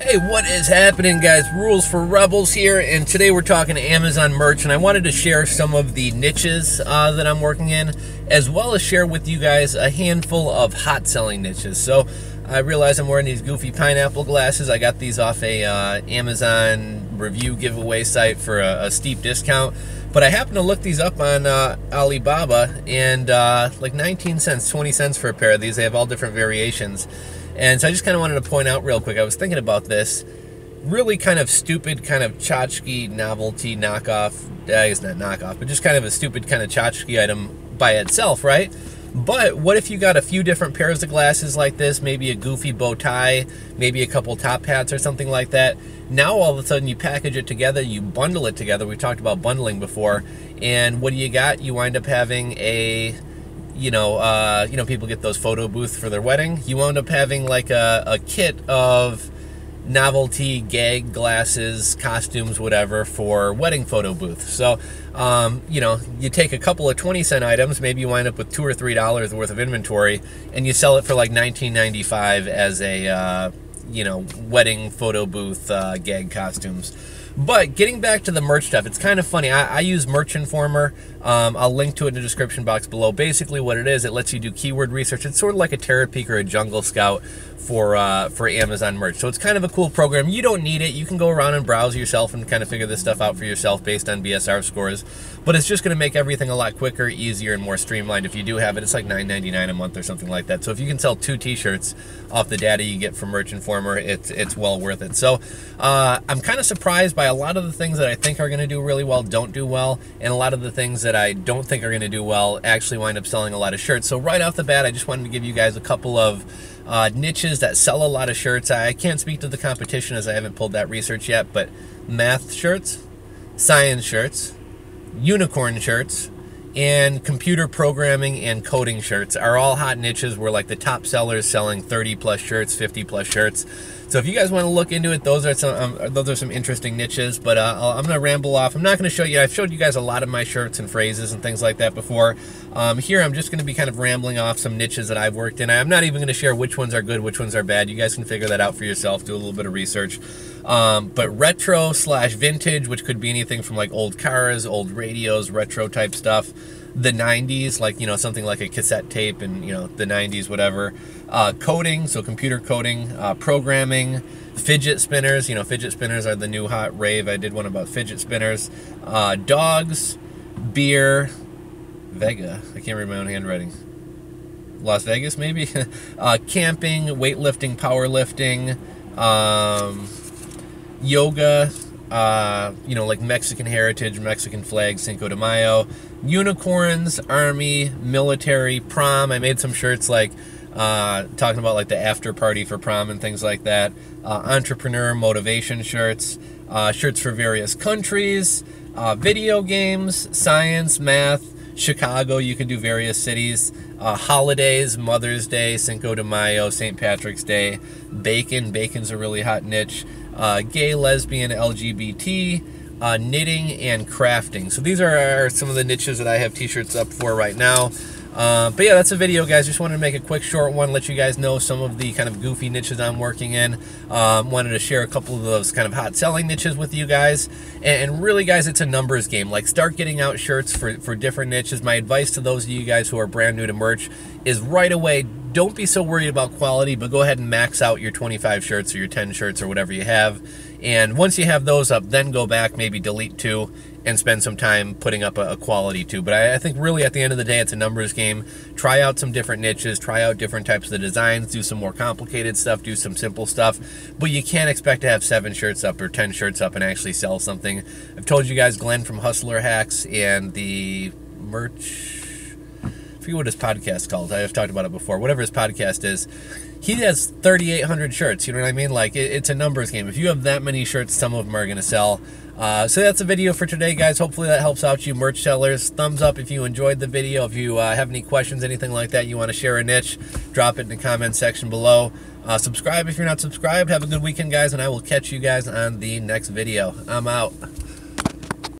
Hey, what is happening, guys? Rules for Rebels here, and today we're talking Amazon merch, and I wanted to share some of the niches that I'm working in, as well as share with you guys a handful of hot selling niches. So I realize I'm wearing these goofy pineapple glasses. I got these off a Amazon review giveaway site for a steep discount, but I happened to look these up on Alibaba, and like 19 cents, 20 cents for a pair of these. They have all different variations. And so I just kind of wanted to point out real quick, I was thinking about this really kind of stupid, kind of tchotchke novelty knockoff, I guess not knockoff, but just kind of a stupid kind of tchotchke item by itself, right? But what if you got a few different pairs of glasses like this, maybe a goofy bow tie, maybe a couple top hats or something like that? Now all of a sudden you package it together, you bundle it together. We talked about bundling before, and what do you got? You wind up having a people get those photo booths for their wedding. You wound up having like a kit of novelty gag glasses, costumes, whatever, for wedding photo booths. So, you take a couple of 20-cent items, maybe you wind up with $2 or $3 worth of inventory, and you sell it for like $19.95 as a, wedding photo booth gag costumes. But getting back to the merch stuff, it's kind of funny. I use Merch Informer. I'll link to it in the description box below. Basically what it is, it lets you do keyword research. It's sort of like a Terapeak or a Jungle Scout for Amazon merch. So it's kind of a cool program. You don't need it. You can go around and browse yourself and kind of figure this stuff out for yourself based on BSR scores. But it's just going to make everything a lot quicker, easier, and more streamlined. If you do have it, it's like $9.99 a month or something like that. So if you can sell 2 t-shirts off the data you get from Merch Informer, it's well worth it. So I'm kind of surprised by a lot of the things that I think are going to do really well don't do well, and a lot of the things that I don't think are going to do well actually wind up selling a lot of shirts. So right off the bat, I just wanted to give you guys a couple of niches that sell a lot of shirts. I can't speak to the competition as I haven't pulled that research yet, but math shirts, science shirts, unicorn shirts, and computer programming and coding shirts are all hot niches. We're like the top sellers, selling 30 plus shirts, 50 plus shirts. So if you guys want to look into it, those are some interesting niches. But I'm going to ramble off. I'm not going to show you. I've showed you guys a lot of my shirts and phrases and things like that before. Here I'm just going to be kind of rambling off some niches that I've worked in. I'm not even going to share which ones are good, which ones are bad. You guys can figure that out for yourself. Do a little bit of research. But retro / vintage, which could be anything from like old cars, old radios, retro type stuff. The 90s, like, something like a cassette tape and, the 90s, whatever. Coding, so computer coding, programming, fidget spinners. Fidget spinners are the new hot rave. I did one about fidget spinners. Dogs, beer, Vega. I can't read my own handwriting. Las Vegas, maybe? Camping, weightlifting, powerlifting, yoga, like Mexican heritage, Mexican flag, Cinco de Mayo, unicorns, army, military, prom. I made some shirts like talking about like the after party for prom and things like that. Entrepreneur, motivation shirts, shirts for various countries, video games, science, math, Chicago. You can do various cities. Holidays, Mother's Day, Cinco de Mayo, St. Patrick's Day, bacon. Bacon's a really hot niche. Gay, lesbian, LGBT, knitting, and crafting. So these are some of the niches that I have t-shirts up for right now. But yeah, that's a video, guys. Just wanted to make a quick short one, let you guys know some of the kind of goofy niches I'm working in. Wanted to share a couple of those kind of hot selling niches with you guys. And really, guys, it's a numbers game. Like, start getting out shirts for different niches. My advice to those of you guys who are brand new to merch is right away, don't be so worried about quality, but go ahead and max out your 25 shirts or your 10 shirts or whatever you have. And once you have those up, then go back, maybe delete 2, and spend some time putting up a quality 2. But I think really at the end of the day, it's a numbers game. Try out some different niches, try out different types of designs, do some more complicated stuff, do some simple stuff. But you can't expect to have 7 shirts up or 10 shirts up and actually sell something. I've told you guys, Glenn from Hustler Hacks and the merch... I forget what his podcast is called. I have talked about it before. Whatever his podcast is, he has 3,800 shirts. You know what I mean? Like, it's a numbers game. If you have that many shirts, some of them are going to sell. So that's a video for today, guys. Hopefully that helps out you merch sellers. Thumbs up if you enjoyed the video. If you have any questions, anything like that, you want to share a niche, drop it in the comment section below. Subscribe if you're not subscribed. Have a good weekend, guys, and I will catch you guys on the next video. I'm out.